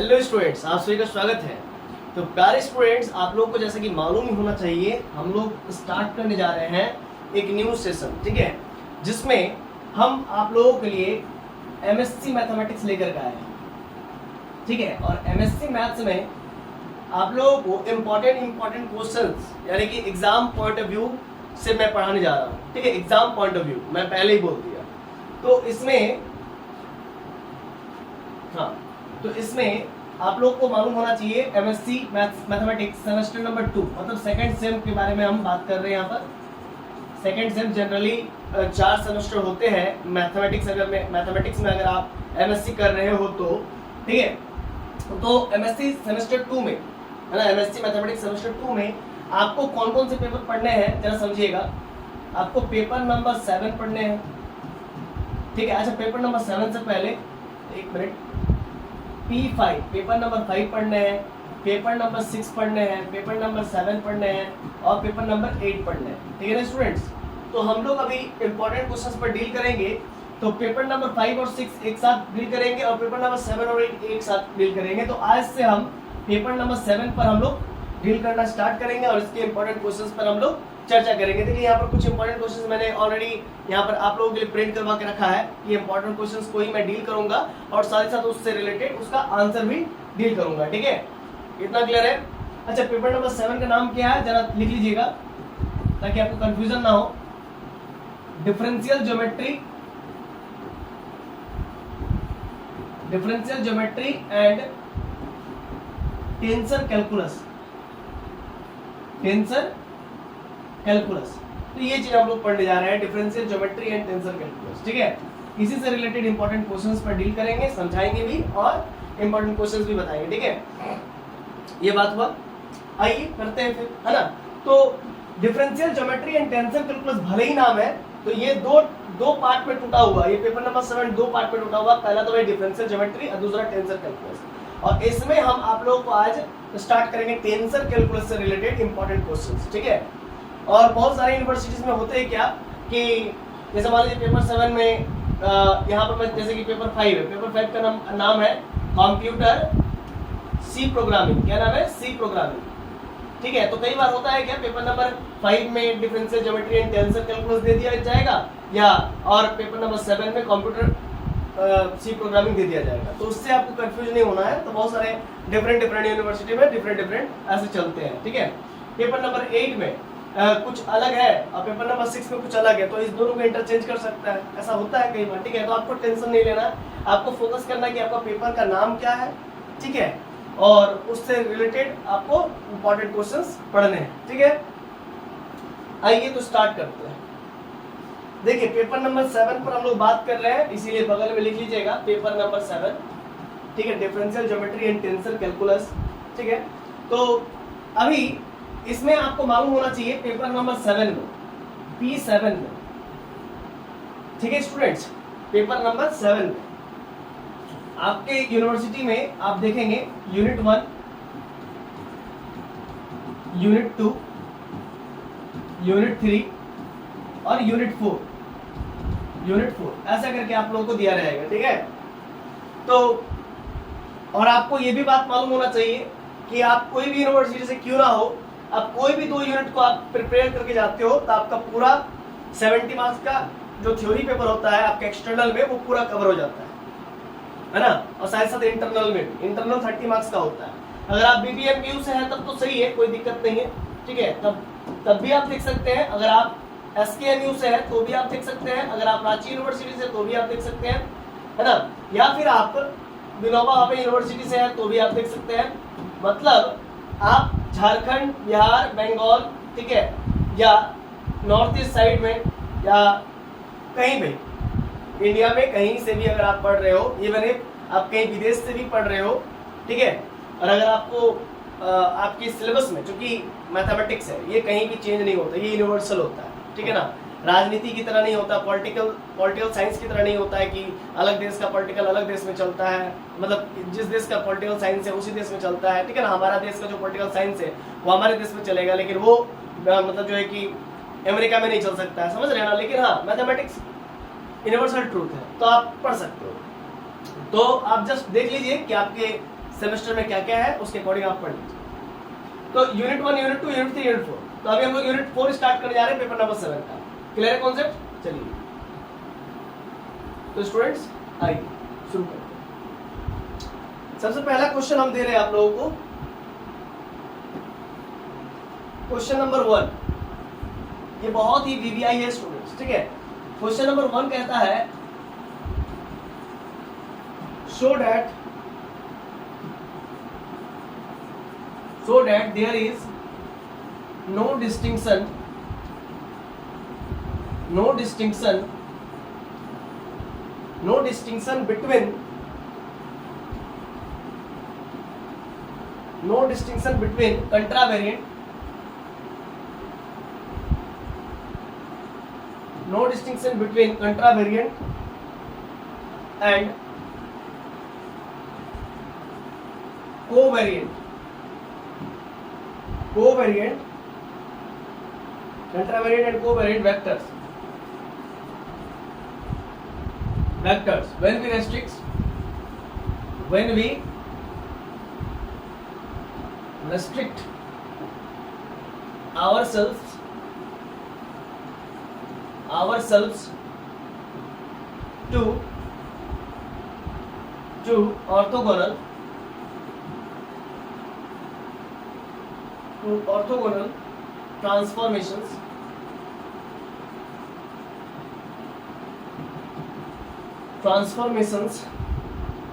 Hello students, आप सभी का स्वागत है। तो प्यारे स्टूडेंट्स, आप लोग को जैसे कि मालूम ही होना चाहिए, हम लोग स्टार्ट करने जा रहे हैं एक न्यू सेशन, ठीक है, जिसमें हम आप लोगों के लिए एमएससी मैथमेटिक्स लेकर के आए हैं, ठीक है। और एमएससी मैथ्स में आप लोगों को इम्पोर्टेंट क्वेश्चंस यानी कि एग्जाम पॉइंट ऑफ व्यू से मैं पढ़ाने जा रहा हूँ, ठीक है। एग्जाम पॉइंट ऑफ व्यू मैं पहले ही बोल दिया। तो इसमें आप लोग को मालूम होना चाहिए एमएससी मैथमेटिक्स सेमेस्टर नंबर 2 मतलब सेकंड सेम के बारे में हम बात कर रहे हैं। यहाँ पर सेकंड सेम जनरली 4 सेमेस्टर होते हैं मैथमेटिक्स। मैथमेटिक्स में अगर आप एमएससी कर रहे हो तो ठीक है, तो एमएससी सेमेस्टर 2 में है ना, एमएससी मैथमेटिक्स सेमेस्टर 2 में आपको कौन कौन से पेपर पढ़ने हैं जरा समझिएगा। आपको पेपर नंबर 7 पढ़ने हैं, ठीक है। अच्छा, पेपर नंबर 7 से पहले एक मिनट, P5 पेपर नंबर 5 पढ़ने हैं, पेपर नंबर 6 पढ़ने हैं, पेपर नंबर 7 पढ़ने हैं और पेपर नंबर 8 पढ़ने हैं, ठीक है ना स्टूडेंट्स। तो हम लोग अभी इंपॉर्टेंट क्वेश्चंस पर डील करेंगे। तो पेपर नंबर 5 और 6 एक साथ डील करेंगे और पेपर नंबर 7 और 8 एक साथ डील करेंगे। तो आज से हम पेपर नंबर 7 पर हम लोग डील करना स्टार्ट करेंगे और इसके इंपॉर्टेंट क्वेश्चंस पर हम लोग चर्चा करेंगे। देखिए यहाँ पर कुछ इंपॉर्टेंट क्वेश्चंस मैंने ऑलरेडी यहाँ पर आप लोगों के लिए प्रिंट करवा के रखा है। ये इंपॉर्टेंट क्वेश्चंस को ही मैं डील करूंगा और साथ ही साथ उससे रिलेटेड उसका आंसर भी डील करूंगा, ठीक है। इतना क्लियर है। अच्छा, पेपर नंबर 7 का नाम क्या है जरा लिख लीजिएगा ताकि आपको कंफ्यूजन ना हो। Differential geometry and tensor calculus. तो ये चीज हम लोग पढ़ने जा रहे हैं, differential geometry and tensor calculus, ठीक है। इसी से रिलेटेड इंपॉर्टेंट क्वेश्चंस पर डील करेंगे, समझाएंगे भी और इंपॉर्टेंट क्वेश्चंस भी बताएंगे, ठीक है। ये बात हुआ, आइए करते हैं फिर, है ना। तो differential geometry and tensor calculus भले ही नाम है, तो ये दो पार्ट में टूटा हुआ। ये पेपर नंबर 7 दो पार्ट में टूटा हुआ। पहला तो है डिफरेंशियल ज्योमेट्री और दूसरा टेंसर कैलकुलस। और इसमें हम आप लोगों को आज स्टार्ट करेंगे टेंसर कैलकुलस से रिलेटेड इंपॉर्टेंट क्वेश्चंस, ठीक है। और बहुत सारी यूनिवर्सिटीज में होते हैं क्या कि जैसे मान लीजिए पेपर 7 में यहाँ पर मैं जैसे कि पेपर 5 है, पेपर 5 का नाम है कंप्यूटर सी प्रोग्रामिंग। क्या नाम है? सी प्रोग्रामिंग, ठीक है। तो कई बार होता है क्या, पेपर नंबर 5 में differential geometry and tensor calculus दे दिया जाएगा या और पेपर नंबर 7 में कंप्यूटर सी प्रोग्रामिंग दे दिया जाएगा। तो उससे आपको कंफ्यूज नहीं होना है। तो बहुत सारे डिफरेंट यूनिवर्सिटी में डिफरेंट ऐसे चलते हैं, ठीक है। पेपर नंबर 8 में कुछ अलग है और पेपर नंबर 6 में कुछ अलग है, तो इस दोनों को इंटरचेंज कर सकता है, ऐसा होता है कई बार, ठीक है। तो आपको टेंशन नहीं लेना, आपको फोकस करना है कि आपका पेपर का नाम क्या है, ठीक है, और उससे रिलेटेड आपको इंपॉर्टेंट क्वेश्चंस पढ़ने हैं, ठीक है। आइए तो स्टार्ट करते हैं। देखिए पेपर नंबर 7 पर हम लोग बात कर रहे हैं, इसीलिए बगल में लिख लीजिएगा पेपर नंबर 7, ठीक है, differential geometry and tensor calculus, ठीक है। तो अभी इसमें आपको मालूम होना चाहिए पेपर नंबर 7 में, P7 में, ठीक है स्टूडेंट्स, पेपर नंबर 7 में आपके यूनिवर्सिटी में आप देखेंगे यूनिट 1, यूनिट 2, यूनिट 3 और यूनिट 4 ऐसा करके आप लोगों को दिया रहेगा, ठीक है। तो और आपको ये भी बात मालूम होना चाहिए कि आप कोई भी यूनिवर्सिटी से क्यों ना हो, आप कोई भी 2 यूनिट को आप प्रिपेयर करके जाते हो तो आपका पूरा 70 मार्क्स का जो थ्योरी पेपर होता है आपके एक्सटर्नल में वो पूरा कवर हो जाता है ना। और साथ साथ इंटरनल में भी, इंटरनल 30 मार्क्स का होता है। अगर आप BBMU से हैं तब तो सही है, कोई दिक्कत नहीं है, ठीक है, तब भी आप देख सकते हैं। अगर आप SKMU से है तो भी आप देख सकते हैं, अगर आप रांची यूनिवर्सिटी से तो भी आप देख सकते हैं, है ना, या फिर आप विनोबा भावे यूनिवर्सिटी से है तो भी आप देख सकते हैं। मतलब आप झारखंड, बिहार, बंगाल, ठीक है, या नॉर्थ ईस्ट साइड में या कहीं भी इंडिया में कहीं से भी अगर आप पढ़ रहे हो, इवन इफ आप कहीं विदेश से भी पढ़ रहे हो, ठीक है, और अगर आपको आपके सिलेबस में, चूंकि मैथमेटिक्स है ये कहीं भी चेंज नहीं होता, ये यूनिवर्सल होता है, ठीक है ना। राजनीति की तरह नहीं होता, पॉलिटिकल साइंस की तरह नहीं होता है कि अलग देश का पॉलिटिकल अलग देश में चलता है, मतलब जिस देश का पॉलिटिकल साइंस है उसी देश में चलता है, ठीक है ना। हमारा देश का जो पॉलिटिकल साइंस है वो हमारे देश में चलेगा, लेकिन वो मतलब जो है कि अमेरिका में नहीं चल सकता है, समझ रहे हैं ना। लेकिन हाँ, मैथमेटिक्स यूनिवर्सल ट्रूथ है, तो आप पढ़ सकते हो। तो आप जस्ट देख लीजिए कि आपके सेमेस्टर में क्या क्या है उसके अकॉर्डिंग आप पढ़ लीजिए। तो यूनिट 1, यूनिट 2, यूनिट 3, यूनिट 4, तो अभी हम लोग यूनिट 4 स्टार्ट करने जा रहे हैं पेपर नंबर 7 का। क्लियर है कॉन्सेप्ट? चलिए तो स्टूडेंट्स आइए शुरू करते हैं। सबसे पहला क्वेश्चन हम दे रहे हैं आप लोगों को, क्वेश्चन नंबर 1। ये बहुत ही वीवीआई है स्टूडेंट्स, ठीक है। क्वेश्चन नंबर 1 कहता है show that there is no distinction between contravariant and covariant vectors when we restrict ourselves to orthogonal transformations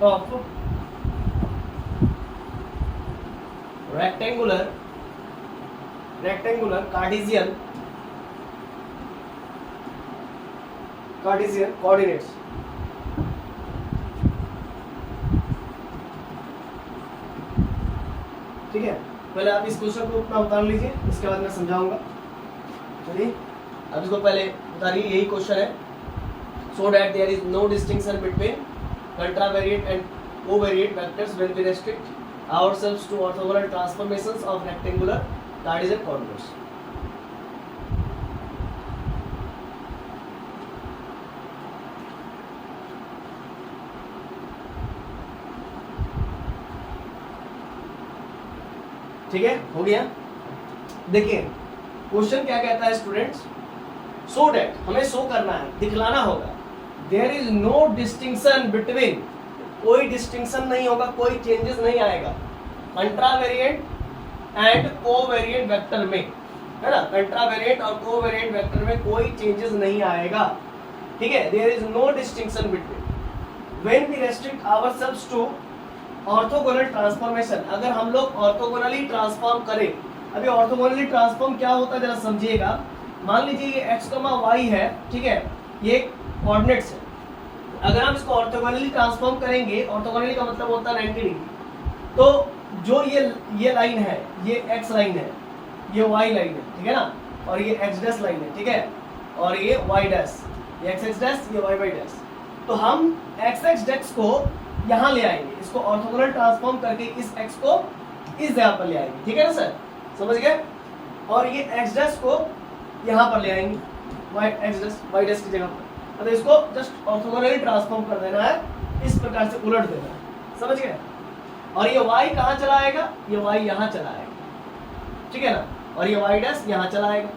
of rectangular Cartesian coordinates। ठीक है, पहले आप इस क्वेश्चन को अपना उतार लीजिए, इसके बाद मैं समझाऊंगा। चलिए अब इसको पहले उतारिए, यही क्वेश्चन है। So that there is no distinction between contravariant and covariant vectors when we restrict ourselves to orthogonal transformations of rectangular Cartesian coordinates। ठीक है, हो गया। देखिए क्वेश्चन क्या कहता है स्टूडेंट्स, सो दैट हमें शो करना है, दिखलाना होगा, there is no distinction between, कोई डिस्टिंक्शन नहीं होगा, कोई चेंजेस नहीं आएगा कंट्रावेरिएंट एंड कोवेरिएंट वेक्टर में, है ना। कंट्रावेरिएंट और कोवेरिएंट वेक्टर में कोई चेंजेस नहीं आएगा, ठीक है। There is no distinction between when we restrict ourselves to orthogonal transformation. अगर हम लोग ऑर्थोगोनली ट्रांसफॉर्म करें, अभी ऑर्थोगोनली ट्रांसफॉर्म क्या होता है जरा समझिएगा। मान लीजिए ये x, y है, ठीक है, ये कोऑर्डिनेट्स है। अगर हम इसको ऑर्थोगोनली ट्रांसफॉर्म करेंगे, ऑर्थोगोनली का मतलब होता है 90 डिग्री, तो जो ये लाइन है, ये x लाइन है, ये y लाइन है, ठीक है ना, और ये x डैश लाइन है, ठीक है, और ये y डैश, ये x डैश, ये y डैश। तो हम x डैश को यहाँ ले आएंगे, इसको ऑर्थोगोनल ट्रांसफॉर्म करके इस x को इस जगह पर ले आएंगे, ठीक है ना सर, समझ गए। और ये x डैश को यहाँ पर ले आएंगे, y डैश की जगह पर। तो इसको जस्ट ऑर्थोगोनली ट्रांसफॉर्म कर देना है, इस प्रकार से उलट देना है, समझ गए। और ये y कहाँ चला आएगा, ये y यहाँ चला आएगा, ठीक है ना, और ये y डैश यहाँ चला आएगा,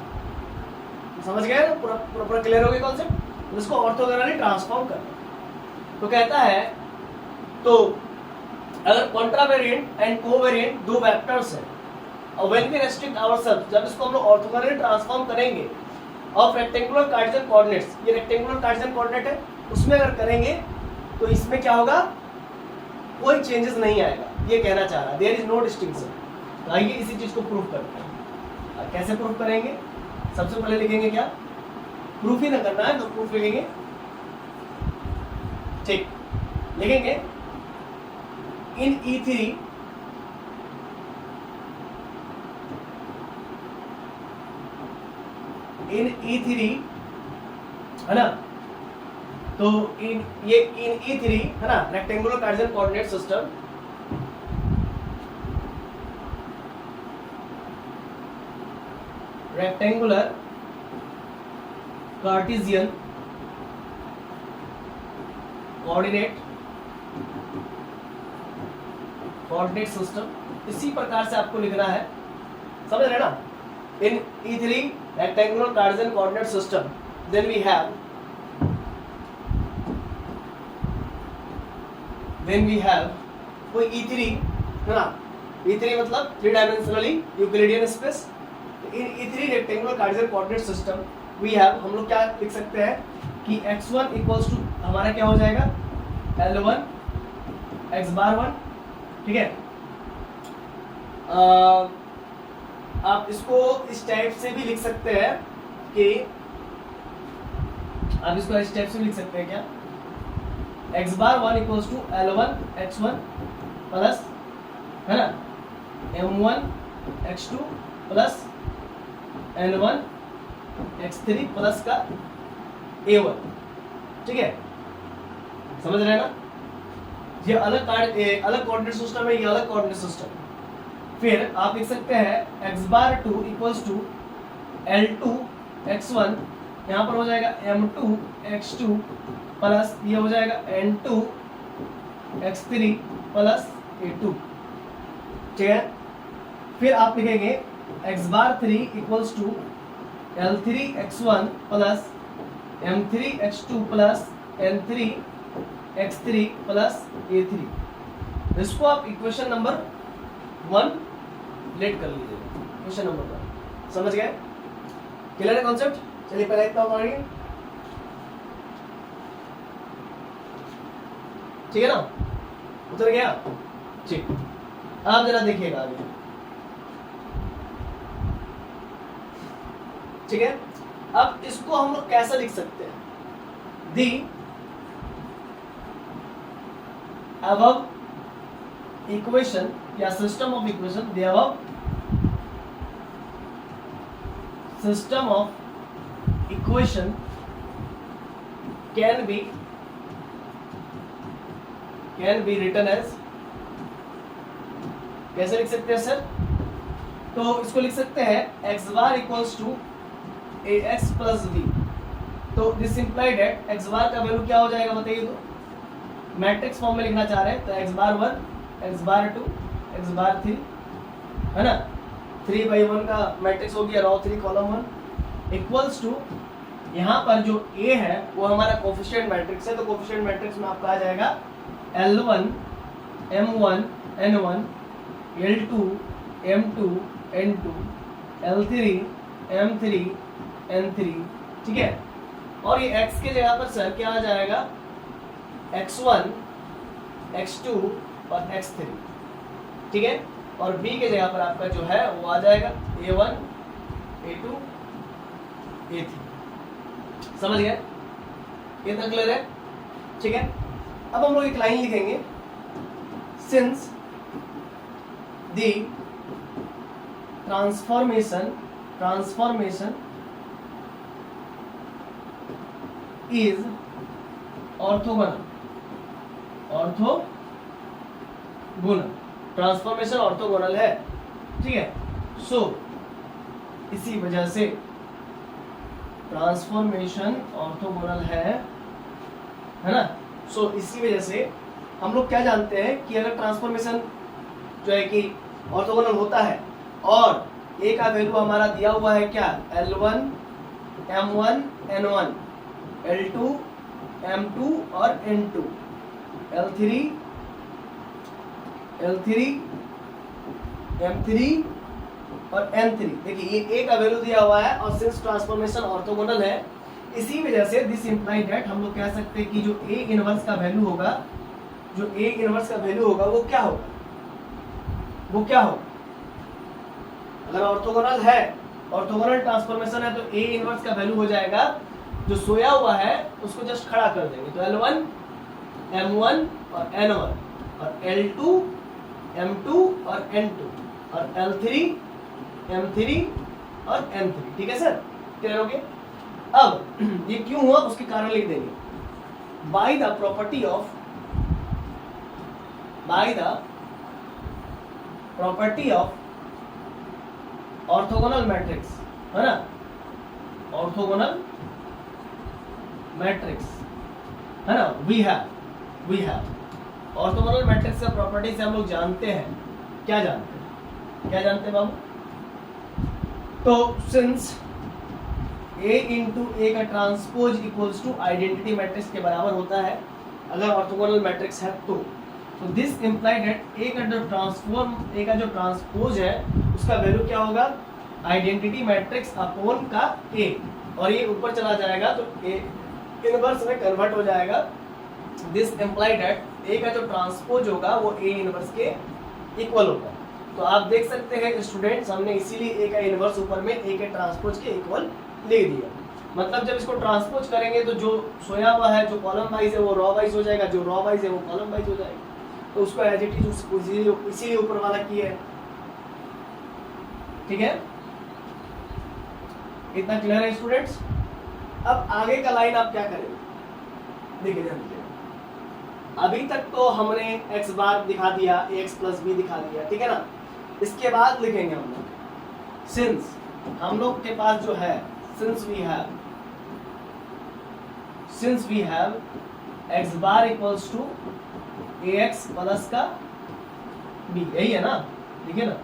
समझ गए ना, पूरा क्लियर हो गया कॉन्सेप्ट। इसको ऑर्थोगोनली ट्रांसफॉर्म करना। तो कहता है, तो अगर कॉन्ट्रावेरिएंट एंड कोवेरिएंट दो वेक्टर्स हैं, और व्हेन वी रेस्ट्रिक्ट आवरसेल्व्स, जब इसको हम लोग ऑर्थोगोनली ट्रांसफॉर्म करेंगे ऑफ रेक्टेंगुलर कार्टेशियन कोऑर्डिनेट्स, ये रेक्टेंगुलर कार्टेशियन कोऑर्डिनेट है, उसमें अगर करेंगे तो इसमें क्या होगा, कोई चेंजेस नहीं आएगा, ये कहना चाह रहा है, देयर इज नो डिस्टिंक्शन। तो आइए इसी चीज को प्रूव करते हैं। कैसे प्रूव करेंगे, सबसे पहले लिखेंगे क्या, प्रूफ ही ना करना है तो प्रूफ लिखेंगे, ठीक, लिखेंगे इन E3 है ना, तो इन E3 है ना, rectangular Cartesian coordinate system, rectangular Cartesian coordinate coordinate system इसी प्रकार से आपको लिखना है, समझ रहे ना। इन E3 rectangular Cartesian coordinate system then we have कोई E3 है ना, E3 मतलब 3 dimensionally Euclidean space. In E3 rectangular Cartesian coordinate system we have, हम लोग क्या लिख सकते हैं कि x1 इक्वल्स टू हमारा क्या हो जाएगा L1 x बार 1, ठीक है। आप इसको इस टाइप से भी लिख सकते हैं कि आप इसको इस टाइप से भी लिख सकते हैं क्या, x bar 1 equals to L1 x1 plus है ना M1 x2 plus N1 x3 plus का A1, ठीक है, समझ रहे हैं ना। ये अलग कोऑर्डिनेट सिस्टम है, ये अलग कोऑर्डिनेट सिस्टम। फिर आप लिख सकते हैं x bar 2 equals to L2 x1, यहाँ पर हो जाएगा M2 x2 प्लस ये हो जाएगा N2 x3 प्लस A2, ठीक है। फिर आप लिखेंगे x bar 3 equals to L3 x1 plus M3 x2 plus N3 x3 plus A3। इसको आप इक्वेशन नंबर 1 लेट कर लीजिए, इक्वेशन नंबर 1, समझ गए, क्लियर है कॉन्सेप्ट। चलिए पहले इतना मारिए, ठीक है ना, उतर गया, ठीक। आप जरा देखिएगा आगे, ठीक है। अब इसको हम लोग कैसे लिख सकते हैं, दी above equation या system of equation, the above system of equation can be written as, कैसे लिख सकते हैं सर, तो इसको लिख सकते हैं x bar equals to ax plus b। तो this implied that x bar का वैल्यू क्या हो जाएगा बताइए, तो मैट्रिक्स फॉर्म में लिखना चाह रहे हैं तो x bar 1 x bar 2 x bar 3 है ना, 3/1 का मैट्रिक्स हो गया, रो 3 कॉलम 1 इक्वल्स टू यहाँ पर जो a है वो हमारा कोफिशिएंट मैट्रिक्स है, तो कोफिशिएंट मैट्रिक्स में आपका आ जाएगा L1 M1 N1 L2 M2 N2 L3 M3 N3, ठीक है। और ये x के जगह पर सर क्या आ जाएगा x1 x2 और x3, ठीक है। और b के जगह पर आपका जो है वो आ जाएगा A1 A2 A3, समझ गए, ये तक क्लियर है, ठीक है। अब हम लोग एक लाइन लिखेंगे, since the transformation is orthogonal, transformation orthogonal है, ठीक है। सो इसी वजह से ट्रांसफॉर्मेशन ऑर्थोगोनल है ना। सो इसी वजह से हम लोग क्या जानते हैं कि अगर ट्रांसफॉर्मेशन जो है कि ऑर्थोगोनल होता है और a का वैल्यू हमारा दिया हुआ है क्या L1 M1 N1 L2 M2 और N2 L3 M3 और N3, देखिए ये a का वैल्यू दिया हुआ है और सिंस ट्रांसफॉर्मेशन ऑर्थोगोनल है इसी वजह से दिस इंप्लाई दैट हम लोग कह सकते हैं कि जो a इनवर्स का वैल्यू होगा, वो क्या होगा, अगर ऑर्थोगोनल है, ऑर्थोगोनल ट्रांसफॉर्मेशन है तो a इनवर्स का वैल्यू हो जाएगा, जो सोया हुआ है उसको जस्ट खड़ा कर देंगे, तो L1 M1 और N1 और L2 M2 और N2 और L3 M3 और N3, ठीक है सर, क्लियर हो गया। अब ये क्यों हुआ उसके कारण लिख देंगे, by the property of orthogonal matrix, है ना, ऑर्थोगोनल मैट्रिक्स है ना, वी हैव ऑर्थोगोनल मैट्रिक्स का प्रॉपर्टी से हम लोग जानते हैं, क्या जानते हैं बाबू? तो सिंस A इंटू ए का transpose equals to identity matrix के बराबर होता है अगर ऑर्थोगोनल मैट्रिक्स है तो दिस इम्प्लाइड दैट ए का जो ट्रांसपोज है उसका वैल्यू क्या होगा? आइडेंटिटी मैट्रिक्स अपॉन का ए, और ये ऊपर चला जाएगा तो ए इनवर्स में कन्वर्ट हो जाएगा। दिस इम्प्लाइड दैट ए का जो ट्रांसपोज होगा वो ए इनवर्स के इक्वल होगा। तो आप देख सकते हैं स्टूडेंट्स, हमने इसीलिए ए का इनवर्स ऊपर में ए के ट्रांसपोज के इक्वल लिख दिया। मतलब जब इसको ट्रांसपोज करेंगे तो जो सोया हुआ है, जो कॉलम वाइज है वो रॉ वाइज हो जाएगा, जो रॉ वाइज है वो कॉलम वाइज हो जाएगा। तो उसको एज इट इज इसीलिए ऊपर वाला किया है। ठीक है, इतना क्लियर है स्टूडेंट्स? अब आगे का लाइन आप क्या करेंगे, देखिए ध्यान दीजिए। अभी तक तो हमने x बार दिखा दिया, ax प्लस बी दिखा दिया, ठीक है ना। इसके बाद लिखेंगे हम लोग सिंस हम लोग के पास जो है since we have x bar equals to ax plus का b, यही है ना, देखिए ना,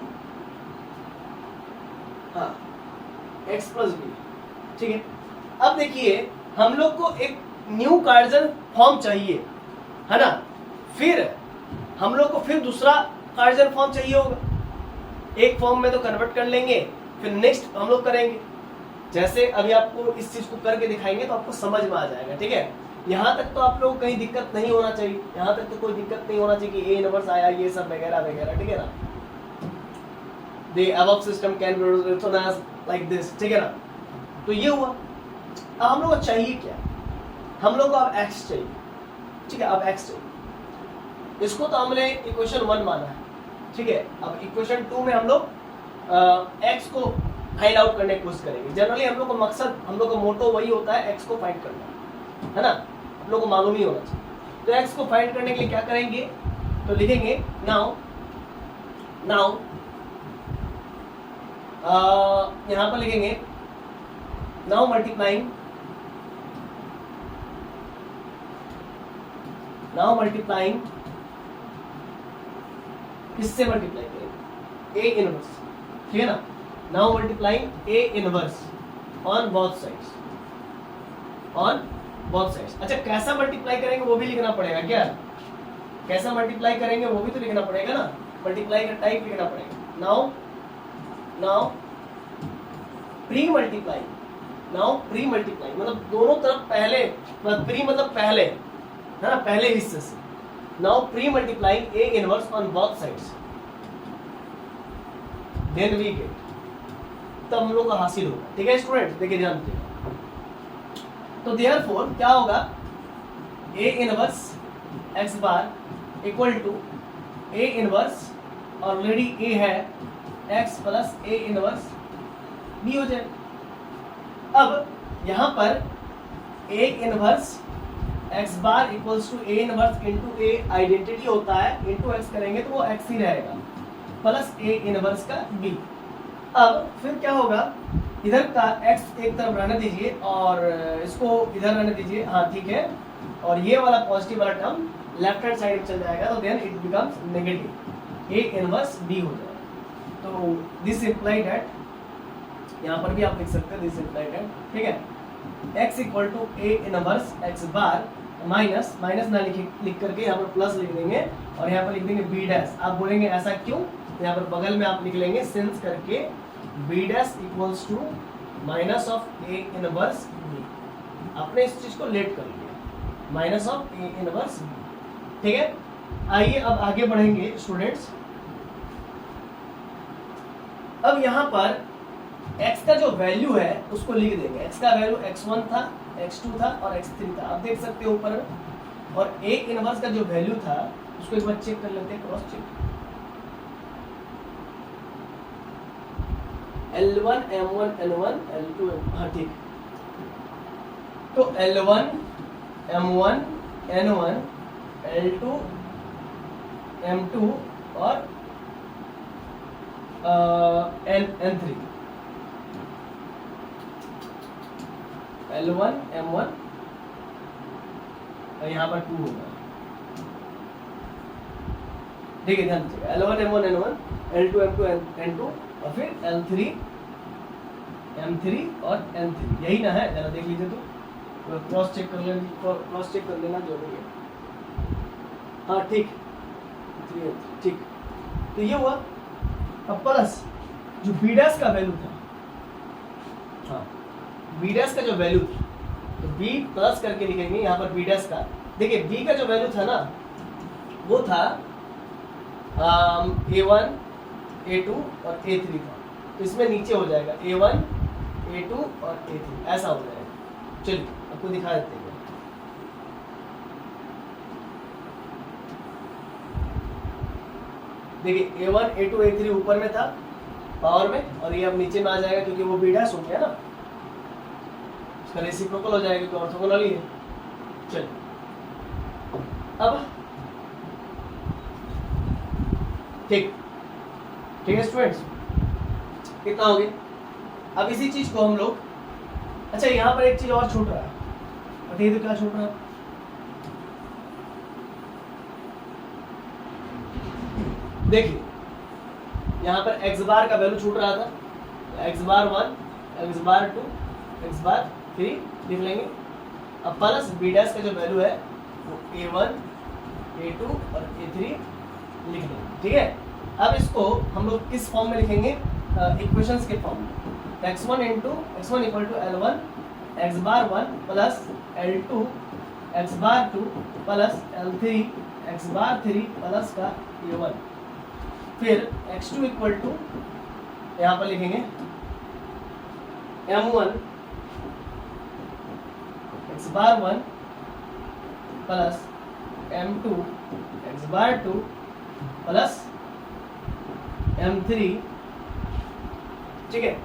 हाँ x प्लस बी, ठीक है। अब देखिए हम लोग को एक न्यू कार्टेशियन फॉर्म चाहिए, है ना, फिर हम लोग को फिर दूसरा कार्टेशियन फॉर्म चाहिए होगा। एक फॉर्म में तो कन्वर्ट कर लेंगे, फिर नेक्स्ट हम लोग करेंगे। जैसे अभी आपको इस चीज को करके दिखाएंगे तो आपको समझ में आ जाएगा, ठीक है। यहाँ तक तो आप लोगों को कहीं दिक्कत नहीं होना चाहिए, यहाँ तक तो कोई दिक्कत नहीं होना चाहिए कि ए इनवर्स आया, ये सब वगैरह वगैरह, ठीक है ना। The above system can be written as like this, ठीक है ना। तो ये हुआ। अब हम लोग को चाहिए क्या? हम लोग को अब x चाहिए, ठीक है। अब x चाहिए, इसको तो हमने इक्वेशन 1 माना है, ठीक है। अब इक्वेशन 2 में हम लोग x को फाइंड आउट करने की कोशिश करेंगे। जनरली हम लोग का मकसद, हम लोग का मोटो वही होता है, x को फाइंड करना, है ना। हम लोग को मालूम ही होना चाहिए। तो x को फाइंड करने के लिए क्या करेंगे, तो लिखेंगे नाउ यहाँ पर लिखेंगे नाउ मल्टीप्लाइंग इससे मल्टीप्लाई करेंगे ए इनवर्स, ठीक है ना। Now multiplying A inverse on both sides, अच्छा कैसा मल्टीप्लाई करेंगे वो भी लिखना पड़ेगा क्या? कैसा मल्टीप्लाई करेंगे वो भी तो लिखना पड़ेगा ना, मल्टीप्लाई का टाइप लिखना पड़ेगा। नाउ प्री मल्टीप्लाई मतलब दोनों तरफ पहले, प्री मतलब पहले, है ना, पहले हिस्से से। Now pre multiplying A inverse on both sides, then we get, तब हम लोग को हासिल होगा, ठीक है स्टूडेंट। देखिए ध्यान दीजिए। तो देयरफॉर क्या होगा, A inverse X bar equal to A inverse, already A है, X plus A inverse B हो जाए। अब यहाँ पर A inverse X bar equals to A inverse into A identity होता है, इंटू एक्स करेंगे तो वो एक्स ही रहेगा, प्लस ए इनवर्स का बी। अब फिर क्या होगा, इधर का x एक तरफ रहने दीजिए और इसको इधर रहने दीजिए, हाँ ठीक है। और ये वाला पॉजिटिव वाला टर्म लेफ्ट हैंड साइड में चल जाएगा, तो then it becomes negative, A inverse B हो जाएगा। तो दिस इम्प्लाइड दैट, यहाँ पर भी आप लिख सकते हैं दिस इम्प्लाइड दैट, ठीक है। x equal to A inverse X bar minus ना लिख करके यहाँ पर प्लस लिख देंगे और यहाँ पर लिख देंगे बी डैश। आप बोलेंगे ऐसा क्यों, यहाँ पर बगल में आप लिख लेंगे सिंस करके B dash equals to minus of A inverse B. आपने इस चीज को लेट कर लिया, minus of A inverse B, ठीक है। आइए अब आगे बढ़ेंगे स्टूडेंट्स। अब यहाँ पर x का जो वैल्यू है उसको लिख देंगे। x का वैल्यू x1 था, x2 था और x3 था, आप देख सकते हो ऊपर। और a इनवर्स का जो वैल्यू था उसको एक बार चेक कर लेते हैं, cross check. L1 M1 N1 L2 हाँ ठीक। तो L1 M1 N1 L2 M2 और N3, L1 M1 और यहाँ पर 2 होगा, ठीक है, ध्यान दीजिएगा L1 M1 N1, L2 M2 N2 और फिर L3 M3 और N3, यही ना है? जरा देख लीजिए तो क्रॉस चेक कर लेना जरूरी है। हाँ ठीक, ठीक, तो ये हुआ। अब प्लस जो बी डैश का वैल्यू था, हाँ बी डैश का जो वैल्यू था, तो बी प्लस करके लिखेंगे यहाँ पर बी डैश का। देखिए बी का जो वैल्यू था ना, वो था A1 A2 और A3 था, तो इसमें नीचे हो जाएगा A1 A2 और A3, ऐसा हो जाएगा। चलिए आपको दिखा देते हैं। देखिए A1 A2 A3 ऊपर में था पावर में, और ये अब नीचे में आ जाएगा क्योंकि वो बी डैश हो गया ना, इसका रेसिप्रोकल हो जाएगा क्योंकि ऑर्थोगोनल ही है। चलिए अब ठीक है स्टूडेंट्स, कितना हो गया? अब इसी चीज को हम लोग, अच्छा यहाँ पर एक चीज और छूट रहा है, बताइए तो क्या छूट रहा है? देखिए यहाँ पर x बार का वैल्यू छूट रहा था, x bar 1, x bar 2, x bar 3 लिख लेंगे। अब प्लस बी डैश का जो वैल्यू है वो A1 A2 और A3 लिख लेंगे, ठीक है। अब इसको हम लोग किस फॉर्म में लिखेंगे? इक्वेशंस के फॉर्म में। x1 equal to L1 x bar 1 plus L2 x bar 2 plus L3 x bar 3 plus का A1, फिर x2 इक्वल टू यहाँ पर लिखेंगे M1 x bar 1 plus M2 x bar 2 plus M3, ठीक है।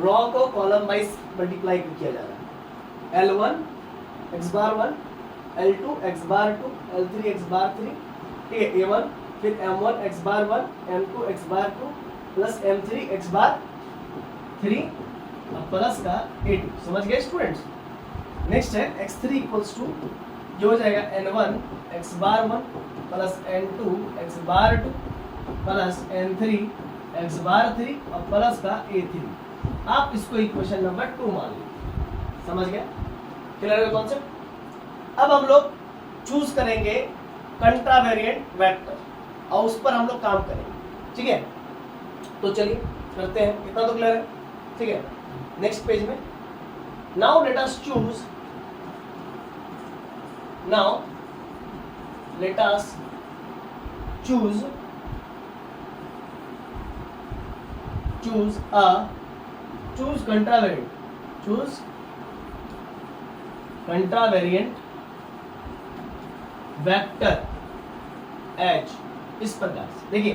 रॉ को कॉलम वाइज मल्टीप्लाई किया जा रहा है। L1 x bar 1, L2 x bar 2, L3 x bar 3, ठीक है। A1 फिर M1 x bar 1, M2 x bar 2 plus M3 x bar 3 plus का A2, समझ गए स्टूडेंट्स? नेक्स्ट है x3 इक्वल्स टू, जो हो जाएगा N1 x bar 1 plus N2 x bar 2 plus N3 x bar 3 और प्लस का A3। आप इसको इक्वेशन नंबर 2 मान लीजिए, समझ गया? क्लियर है कॉन्सेप्ट? अब हम लोग चूज करेंगे कंट्रावेरिएंट वेक्टर और उस पर हम लोग काम करेंगे, ठीक है। तो चलिए करते हैं, इतना तो क्लियर है, ठीक है। नेक्स्ट पेज में, now let us choose contravariant vector H इस प्रकार से। देखिए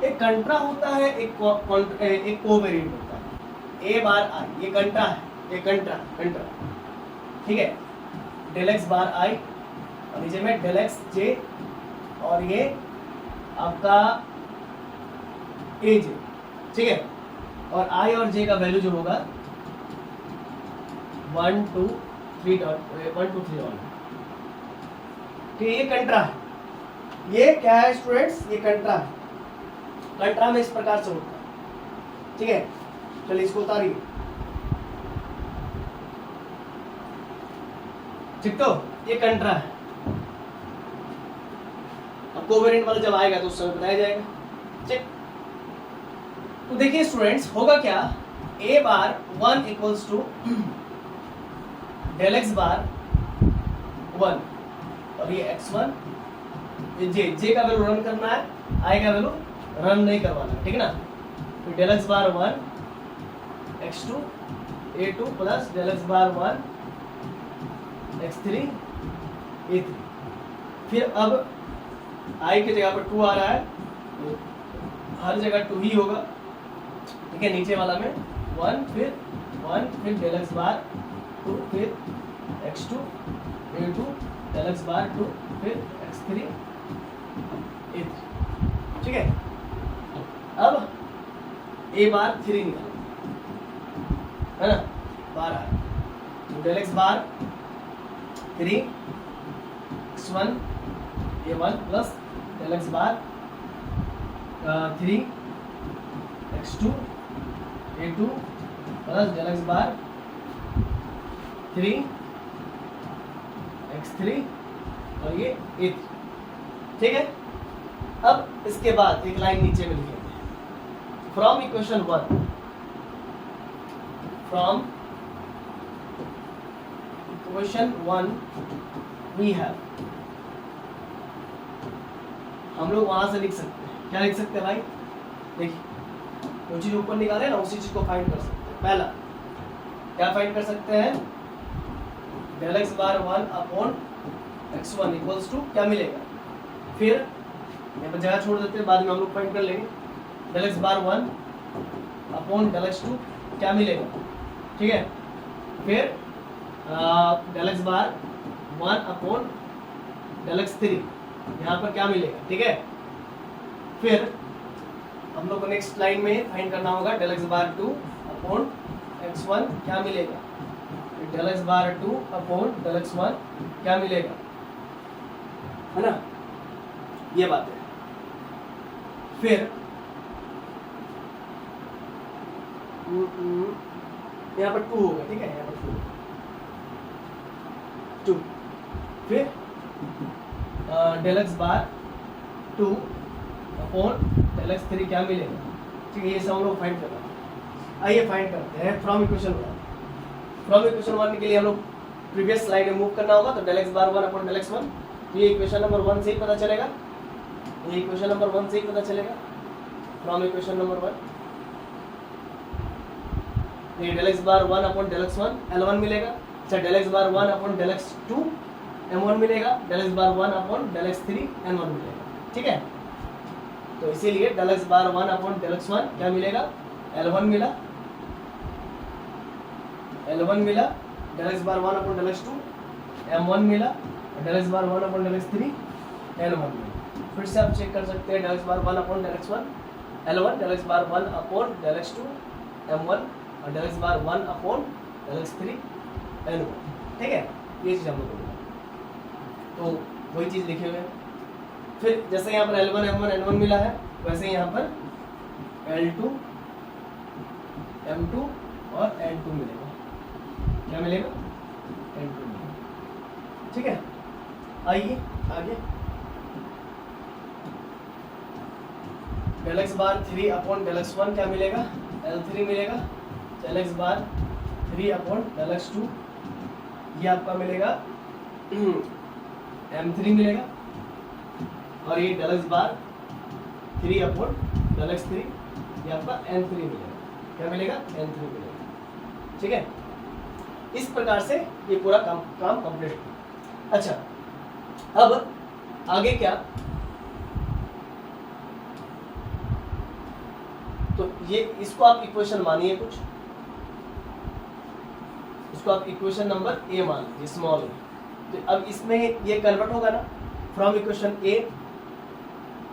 एक कंट्रा होता है, एक कोवेरिएंट होता है। A बार I ये कंट्रा है, ये कंट्रा, ठीक है। डेल एक्स बार I और नीचे में डेल एक्स J और ये आपका AJ, ठीक है। और I और J का वैल्यू जो होगा 1 2 3 डॉट, ठीक है। ये कंट्रा है, ये क्या है स्टूडेंट्स? ये कंट्रा है। कंट्रा में इस प्रकार से होता है, ठीक है। चलिए इसको उतारिए, ठीक। तो ये कंट्रा है। अब कोवेरिएंट वाला जब आएगा तो उस समय बताया जाएगा, ठीक। तो देखिए स्टूडेंट्स होगा क्या, A bar 1 equals to del x bar 1 और ये x1, ये J का वैल्यू रन करना है, I का वैल्यू रन नहीं करवाना, ठीक है ना। तो del x bar 1 x2 A2 plus del x bar 1 x3 A3। फिर अब I की जगह पर 2 आ रहा है, तो हर जगह 2 ही होगा, ठीक है। नीचे वाला में 1 फिर डेल एक्स बार 2 फिर x2 A2 डेल एक्स बार 2 फिर x3 A3, ठीक है। अब A बार 3 निकालो, है ना, बार आया, तो del x bar 3 x1 A1 plus del x bar 3 x2 a2 plus del x bar 3 x3 और ये a3। ठीक है, अब इसके बाद एक लाइन नीचे में लिखेंगे, फ्रॉम इक्वेशन 1 वी हैव, हम लोग वहां से लिख सकते हैं, क्या लिख सकते हैं भाई, देखिए जो चीज ऊपर निकाले ना उसी चीज को फाइंड कर सकते हैं। पहला क्या फाइंड कर सकते हैं, del x bar 1 upon x1 equals to क्या मिलेगा, फिर यहाँ पर जगह छोड़ देते हैं, बाद में हम लोग फाइंड कर लेंगे, del x bar 1 upon del X 2 क्या मिलेगा, ठीक है, फिर del x bar 1 upon del X 3 यहाँ पर क्या मिलेगा, ठीक है, फिर हम लोग को नेक्स्ट लाइन में फाइंड करना होगा डेल एक्स बार 2 अपॉन x1 क्या मिलेगा, डेल एक्स बार 2 अपॉन डेल एक्स 1 क्या मिलेगा, है ना, ये बात है। फिर यहाँ पर 2 होगा, ठीक है, यहाँ पर 2, फिर डेल एक्स बार 2 अपॉन डेल एक्स 3 क्या मिलेगा, ठीक है, ये सब हम लोग फाइंड करना है। आइए फाइंड करते हैं फ्रॉम इक्वेशन 1। फ्रॉम इक्वेशन 1 के लिए हम लोग प्रीवियस स्लाइड में मूव करना होगा, तो del x bar 1 upon del X 1, ये इक्वेशन नंबर 1 से ही पता चलेगा, ये इक्वेशन नंबर 1 से ही पता चलेगा, फ्रॉम इक्वेशन नंबर 1 ये del x bar 1 upon del X 1 L1 मिलेगा, अच्छा del x bar 1 upon del X 2 M1 मिलेगा, del x bar 1 upon del X 3 N1 मिलेगा, ठीक है, तो इसीलिए del x bar 1 upon del X 1 क्या मिलेगा, L1 मिला, L1 मिला, del x bar 1 upon del X 2 M1 मिला, del x bar 1 upon del X 3 N1 मिला। फिर से आप चेक कर सकते हैं, del x bar 1 upon del X 1 L1, del x bar 1 upon del X 2 M1 और del x bar 1 upon del X 3 N1, ठीक है, ये चीज़ हम लोग को, तो वही चीज़ लिखे हुए हैं। फिर जैसे यहाँ पर L1 M1 N1 मिला है, वैसे यहाँ पर L2 M2 और N2 मिलेगा, क्या मिलेगा, N2 मिलेगा, ठीक है। आइए आगे, del x bar 3 upon del X 1 क्या मिलेगा, L3 मिलेगा, del x bar 3 upon del X 2 ये आपका मिलेगा M3 मिलेगा, और ये del x bar 3 upon del X 3 ये आपका N3 मिलेगा, क्या मिलेगा, N3 मिलेगा, ठीक है। इस प्रकार से ये पूरा काम कंप्लीट हुआ। अच्छा, अब आगे क्या, तो ये इसको आप इक्वेशन मानिए कुछ, इसको आप इक्वेशन नंबर A मान लीजिए, स्मॉल ए, तो अब इसमें ये कन्वर्ट होगा ना फ्रॉम इक्वेशन A,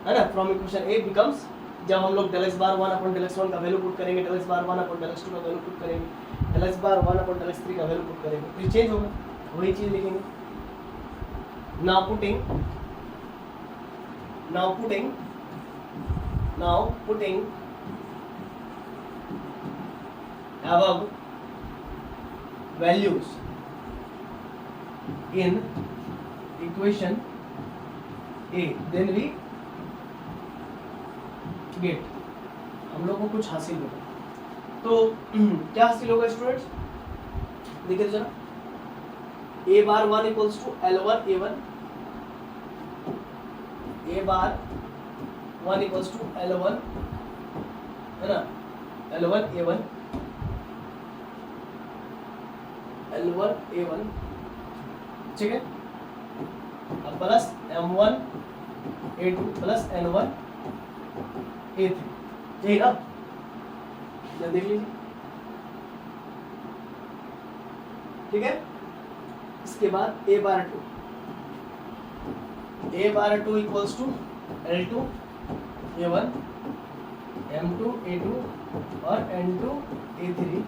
है ना, फ्रॉम इक्वेशन A बिकम्स, जब हम लोग del x bar 1 upon del X 1 का वैल्यू पुट करेंगे, del x bar 1 upon del X 2 का वैल्यू पुट करेंगे, del x bar 1 upon del X 3 का वैल्यू पुट करेंगे, तो ये चेंज होगा, वही चीज लिखेंगे। Now putting above values in equation A, then we get, हम लोग को कुछ हासिल होगा, तो क्या हासिल होगा स्टूडेंट्स, देखिए जरा, A bar 1 equals to L1 A1, A bar 1 equals to L1, है ना, L1 A1 L1 A1, ठीक है, अब plus M1 A2 plus N1 A3, यही ना, देख लीजिए, ठीक है। इसके बाद A bar 2 equals to L2 A1 M2 A2 और N2 A3,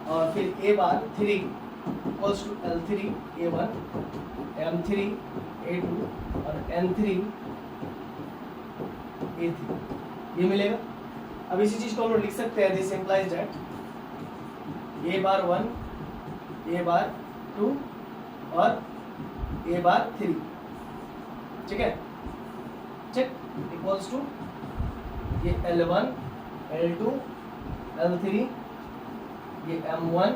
और फिर A bar 3 equals to L3 A1 M3 A2 और N3 A3, ये मिलेगा। अब इसी चीज को हम लोग लिख सकते हैं, this implies that A bar 1, A bar 2 और A बार 3, ठीक है, चेक, इक्वल्स टू ये L1, L2, L3, ये M1,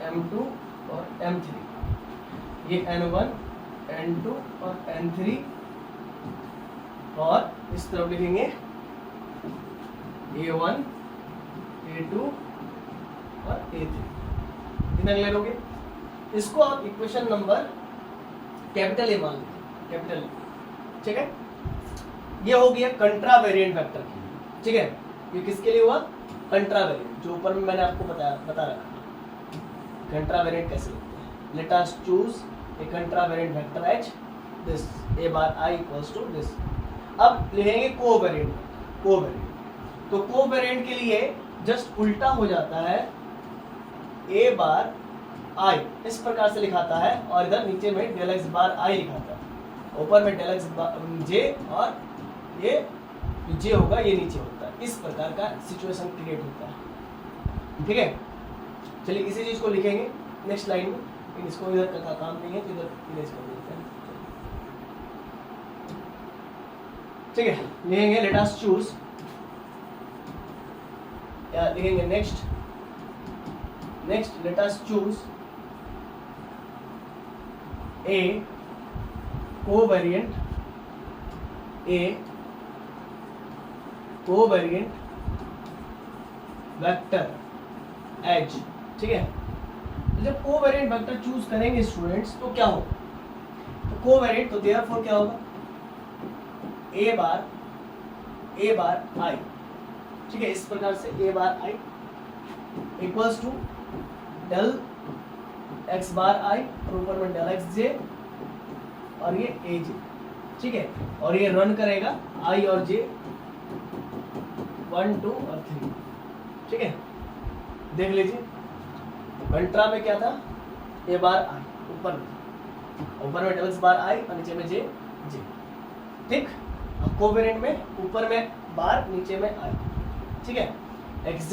M2 और M3, ये N1, N2 और N3, और इस तरफ लिखेंगे A1, A2 और A3। कितना क्लियर हो गया? इसको आप इक्वेशन नंबर कैपिटल A मान लीजिए, कैपिटल A, ठीक है। ये हो गया कंट्रा वेरिएंट वेक्टर के लिए, ठीक है। ये किसके लिए हुआ? कंट्रा वेरिएंट, जो ऊपर में मैंने आपको बता रखा। कंट्रा वेरिएंट कैसे लिखते हैं? Let us choose a contravariant vector H, this A bar I equals to this. अब लिखेंगे कोवेरिएंट, कोवेरिएंट। तो कोवेरिएंट के लिए जस्ट उल्टा हो जाता है, A बार I इस प्रकार से लिखाता है और इधर नीचे में डेल x बार I लिखाता है, ऊपर में डेल x j और ये जो j होगा ये नीचे होता है। इस प्रकार का सिचुएशन क्रिएट होता है, ठीक है। चलिए इसी चीज को लिखेंगे नेक्स्ट लाइन में, इसको इधर का काम नहीं है तो इधर इरेज कर देते हैं, ठीक है। लिखेंगे लेट अस चूज, या लिखेंगे नेक्स्ट लेट अस चूज ए कोवेरिएंट वेक्टर H, ठीक है। तो जब कोवेरिएंट वेक्टर चूज करेंगे स्टूडेंट्स तो क्या होगा? तो कोवेरिएंट, तो देयरफॉर क्या होगा? A बार I, ठीक है। इस प्रकार से A bar I equals to del x bar I और ऊपर में डेल x j और ये AJ, ठीक है। और ये रन करेगा I और J 1, 2 और 3, ठीक है। देख लीजिए कंट्रा में क्या था? A बार I ऊपर में डेल x बार I और नीचे में J, ठीक। अब कोवेरिएंट में ऊपर में बार नीचे में I, ठीक है, xj,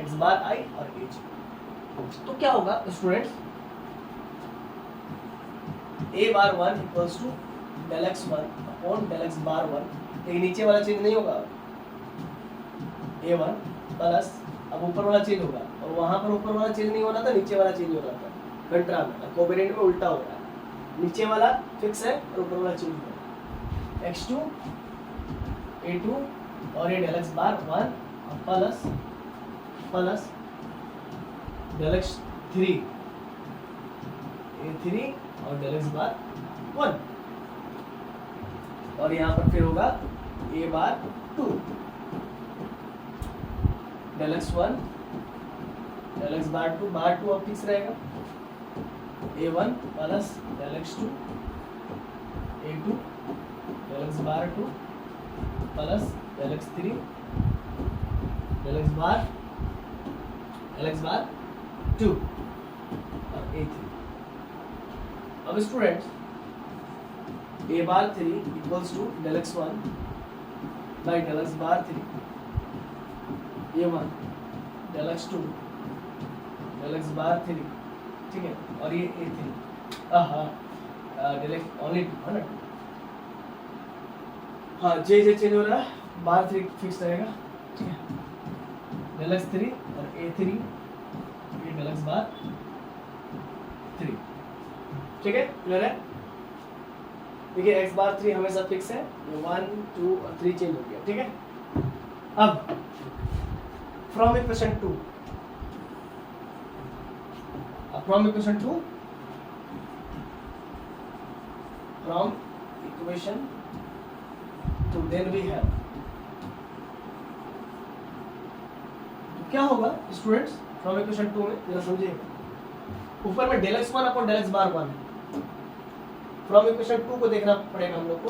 x बार I और AJ। तो क्या होगा students? A bar 1 equals to del x1 upon del x bar 1, ये नीचे वाला चेंज नहीं होगा, A1 प्लस, अब ऊपर वाला चेंज होगा, और वहां पर ऊपर वाला चेंज नहीं हो रहा था, नीचे वाला चेंज हो रहा था कंट्रा में। कोवेरिएंट में उल्टा हो रहा है, नीचे वाला फिक्स है और ऊपर वाला चेंज हो रहा है। x2, A2 और ये del x bar 1 plus del x3, A3 और डेल x बार 1, और यहाँ पर फिर होगा A bar 2, del x1, del x bar 2 अब फिक्स रहेगा, A1 plus del x2, A2 del x bar 2 plus del x3, del x bar 2 और A3। अब students A bar 3 equals to del x1 by del x bar 3, A1 del x2 del x bar 3, ठीक है, और ये A3 del x only 2, हाँ जे change हो रहा है, बार 3 फिक्स रहेगा, ठीक है, डेल x3 और A3 ये डेल x बार 3, ठीक है, क्लियर है। देखिए x बार 3 हमेशा फिक्स है, ये 1, 2 और 3 चेंज हो गया, ठीक है। अब from equation 2, from equation 2 then we have, तो क्या होगा स्टूडेंट्स फ्रॉम इक्वेशन 2 में, जरा समझिए। ऊपर में del x1 upon del x bar 1 है, फ्रॉम इक्वेशन 2 को देखना पड़ेगा हम लोग को।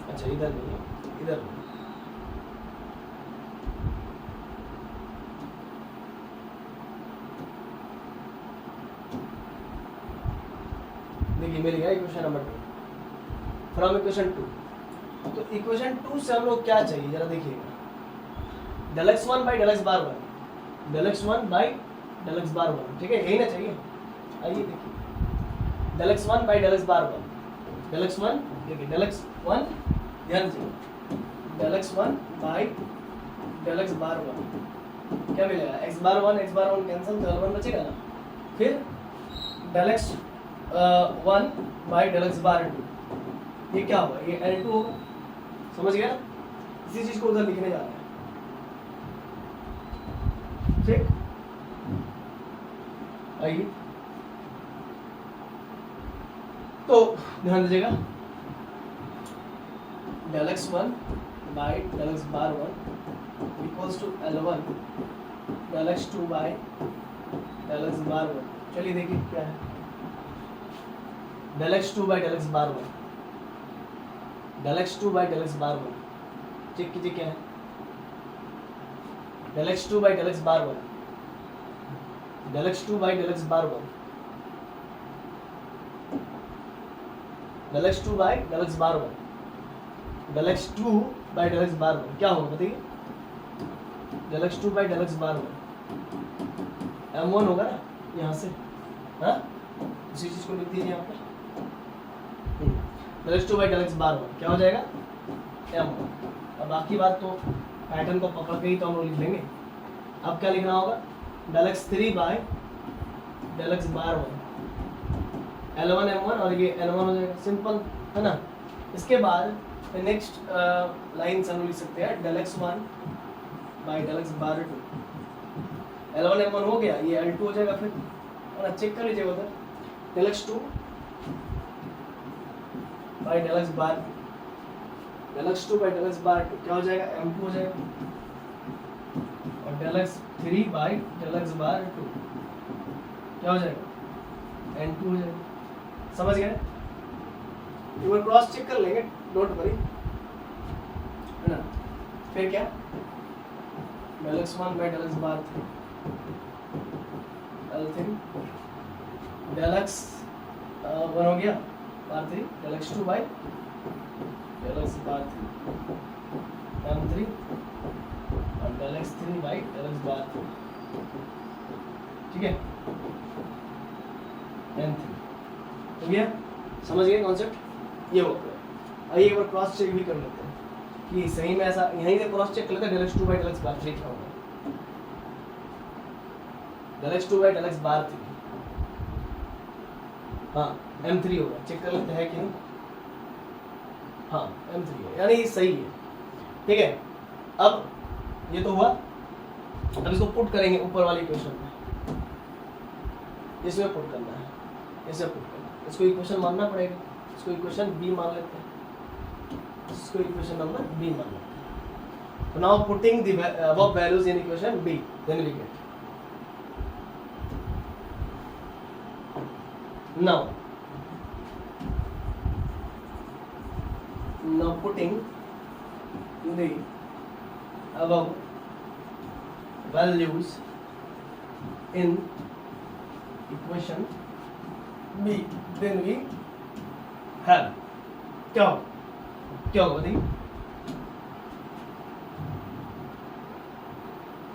अच्छा इधर नहीं, इधर देखिए मिल गया इक्वेशन नंबर 2 फ्रॉम इक्वेशन 2। तो इक्वेशन 2 से हम लोग क्या चाहिए जरा देखिएगा, del x1 by del x bar 1, del x1 by del x bar 1, ठीक है यही ना चाहिए। आइए देखिए del x1 by del x bar 1, del x1 देखिए del x1 ध्यान से del x1 by del x bar 1 क्या मिलेगा, x बार 1 कैंसिल तो l1 बचेगा ना, फिर del x1 by del x bar 2 ये क्या होगा, ये L2 होगा, समझ गया। इसी चीज को उधर लिखने जा रहे हैं, ठीक। आइए तो ध्यान दीजिएगा del x1 by del x bar 1 equals to L1 del x2 by del x bar 1। चलिए देखिए क्या है, del x2 by del x bar 1, del x2 by del x bar 1 check कीजिए क्या है, del x2 by del x bar 1, del x2 by del x bar 1, del x2 by del x bar 1, del x2 by del x bar 1 क्या होगा बताइए, del x2 by del x bar 1 m1 होगा ना यहाँ से, हाँ इसी चीज को लिख दीजिए यहाँ पर, del x2 by del x bar 1 क्या हो जाएगा m1। अब बाकी बात तो पैटर्न को पकड़ के ही तो हम लोग लिख लेंगे। अब क्या लिखना होगा, del x3 by del x bar 1 L1 M1 और ये L1 हो जाएगा, सिंपल है ना। इसके बाद नेक्स्ट लाइन हम लिख सकते हैं del x1 by del x bar 2 L1 M1 हो गया, ये L2 हो जाएगा, फिर है ना चेक कर लीजिएगा उधर del x2 by del x bar del x2 by del x bar 2 क्या हो जाएगा M2 हो जाएगा, और del x3 by del x bar 2 क्या हो जाएगा N2 हो जाएगा, समझ गए। एक बार क्रॉस चेक कर लेंगे, डोंट वरी, है ना। फिर क्या del x1 by del x bar 3 L3 del x1 हो गया बार 3 del x2 by del x bar 3 M3 और del x3 by del x bar 3, ठीक है N3 हो गया, समझ गए कॉन्सेप्ट, ये हो गया। आइए एक बार क्रॉस चेक भी कर लेते हैं कि सही में ऐसा, यहीं से क्रॉस चेक कर लेते हैं del x2 by del x bar 3 क्या होगा, del x2 by del x bar 3 हाँ M3 होगा, चेक कर लेते हैं कि नहीं, हाँ M3 है, यानी सही है, ठीक है। अब ये तो हुआ, अब इसको पुट करेंगे ऊपर वाली इक्वेशन में, इसमें पुट करना है, इसे पुट करना है, इसको इक्वेशन मानना पड़ेगा, इसको इक्वेशन बी मान लेते हैं, इसको इक्वेशन नंबर बी मान लेते हैं। Now putting the above values in equation B, then we get now putting the above values in equation B, then we have क्या होगा बताइए,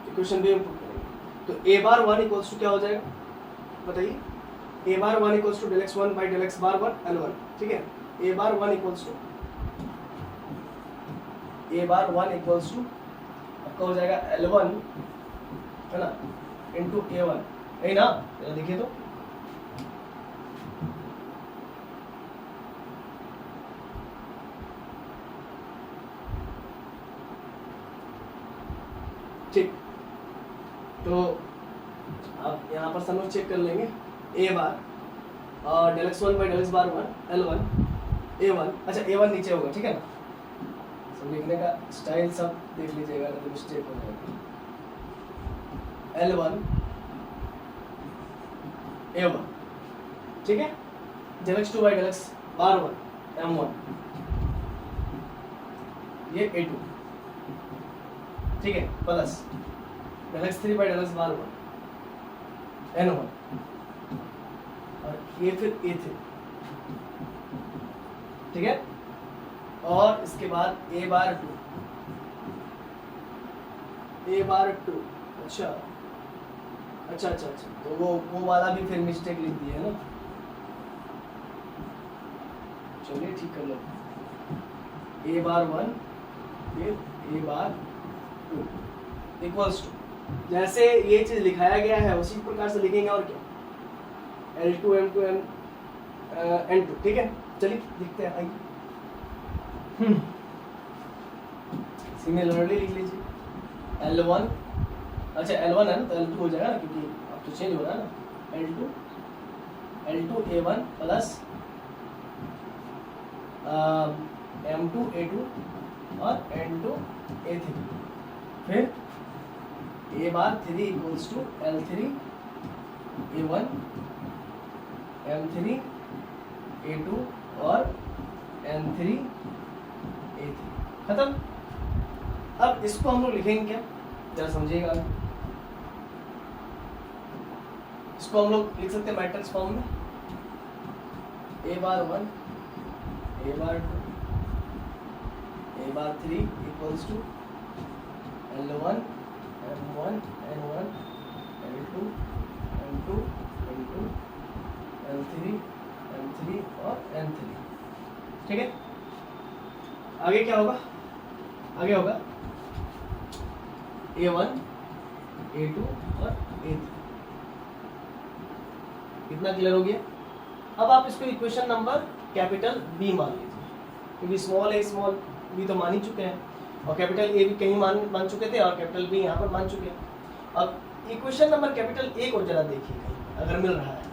इक्वेशन बी में पुट करेंगे तो a बार 1 इक्वल्स टू क्या हो जाएगा बताइए, a bar 1 equals to del x1 by del x bar 1 L1, ठीक है। a बार 1 इक्वल्स टू आपका हो जाएगा L1 है ना इनटू a1, है ना, देखिए तो ठीक। तो आप यहाँ पर सब चेक कर लेंगे a बार और del x1 by del x bar 1 L1 a1, अच्छा a1 नीचे होगा, ठीक है ना। सब लिखने का स्टाइल सब देख लीजिएगा तो मिस्टेक हो जाएगा। L1 a1, ठीक है, del x2 by del x bar 1 M1, ये a2, ठीक है, plus del x3 by del x bar 1 N1 और ये फिर A3, ठीक है, और इसके बाद a बार 2, a बार 2, अच्छा अच्छा अच्छा अच्छा, तो वो वाला भी फिर मिस्टेक लिख दी है ना, चलिए ठीक कर लो, a बार 1 फिर a बार 2 इक्वल्स टू, जैसे ये चीज लिखाया गया है उसी प्रकार से लिखेंगे, और क्या L2 M2 N2, ठीक है, चलिए लिखते हैं, आइए सिमिलरली लिख लीजिए L1, अच्छा L1 है ना तो L2 हो जाएगा ना, क्योंकि अब तो चेंज हो रहा है ना, L2 A1 plus M2 A2 और N2 A3, फिर A bar 3 equals to L3 A1 M3 A2 और N3 A3, खत्म। अब इसको हम लोग लिखेंगे क्या, जरा समझिएगा, इसको हम लोग लिख सकते हैं मैट्रिक्स फॉर्म में, A bar 1 A bar 2 A bar 3 equals to L1 M1 N1 L2 M2 N2 L3 M3 और N3, ठीक है। आगे क्या होगा, आगे होगा A1 A2 और A3, कितना क्लियर हो गया। अब आप इसको इक्वेशन नंबर कैपिटल B मान लीजिए, क्योंकि स्मॉल a स्मॉल b तो मान ही चुके हैं, और कैपिटल A भी कहीं मान चुके थे, और कैपिटल B यहाँ पर मान चुके हैं। अब इक्वेशन नंबर कैपिटल A को जरा देखिए कहीं अगर मिल रहा है,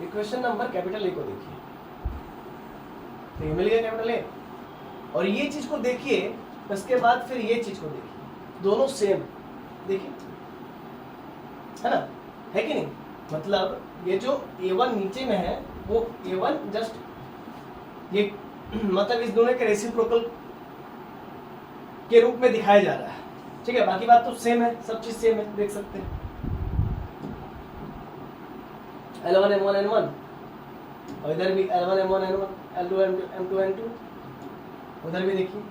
इक्वेशन नंबर कैपिटल A को देखिए, तो ये मिल गया कैपिटल A, और ये चीज को देखिए, उसके बाद फिर ये चीज को देखिए, दोनों सेम देखिए, है ना, है कि नहीं, मतलब ये जो A1 नीचे में है वो A1 जस्ट ये मतलब इस दोनों के रेसिप्रोकल के रूप में दिखाया जा रहा है, ठीक है, बाकी बात तो सेम है, सब चीज सेम है, देख सकते हैं L1 M1 N1, और इधर भी L1 M1 N1 L2 M2 N2, उधर भी देखिए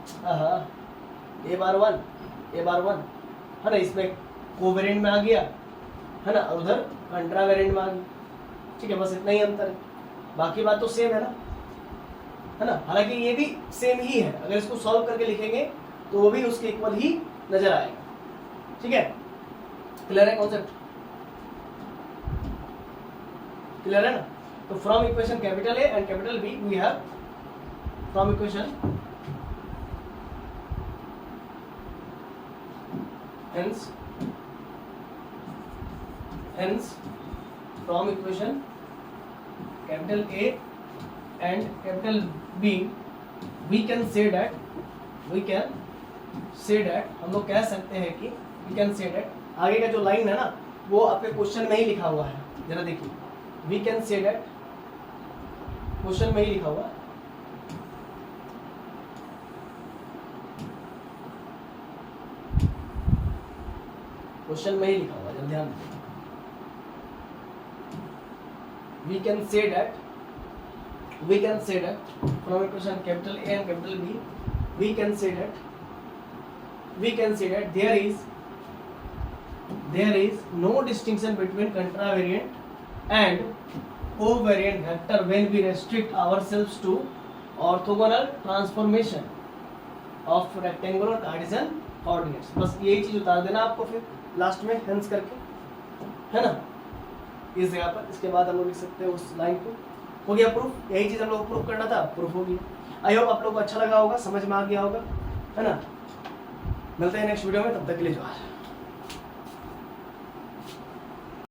A बार 1 है ना, इसमें कोवेरिएंट में आ गया है ना, उधर कंट्रावेरिएंट में आ गया, ठीक है, बस इतना ही अंतर है, बाकी बात तो सेम है ना, हालांकि ये भी सेम ही है, अगर इसको सॉल्व करके लिखेंगे तो वो भी उसके इक्वल ही नजर आएगा, ठीक है, क्लियर है कॉन्सेप्ट, क्लियर है ना। तो from equation capital A and capital B we have, from equation hence from equation capital A and capital B we can say that हम लोग कह सकते हैं कि we can say that, आगे का जो लाइन है ना वो आपके क्वेश्चन में ही लिखा हुआ है, जरा देखिए, we can say that question में ही लिखा हुआ है, क्वेश्चन में ही लिखा हुआ है, ध्यान दीजिए, we can say that from equation capital A and capital B we can say that there is no distinction between contravariant and covariant vector when we restrict ourselves to orthogonal transformation of rectangular Cartesian coordinates। बस यही चीज उतार देना आपको फिर last में hence करके, है ना, इस जगह पर, इसके बाद हम लोग लिख सकते हैं उस लाइन को, हो गया प्रूफ, यही चीज हम लोग प्रूफ करना था, प्रूफ हो गया। आई होप आप लोग को अच्छा लगा होगा, समझ में आ गया होगा, है ना, मिलते हैं नेक्स्ट वीडियो में, तब तक के लिए जोहार।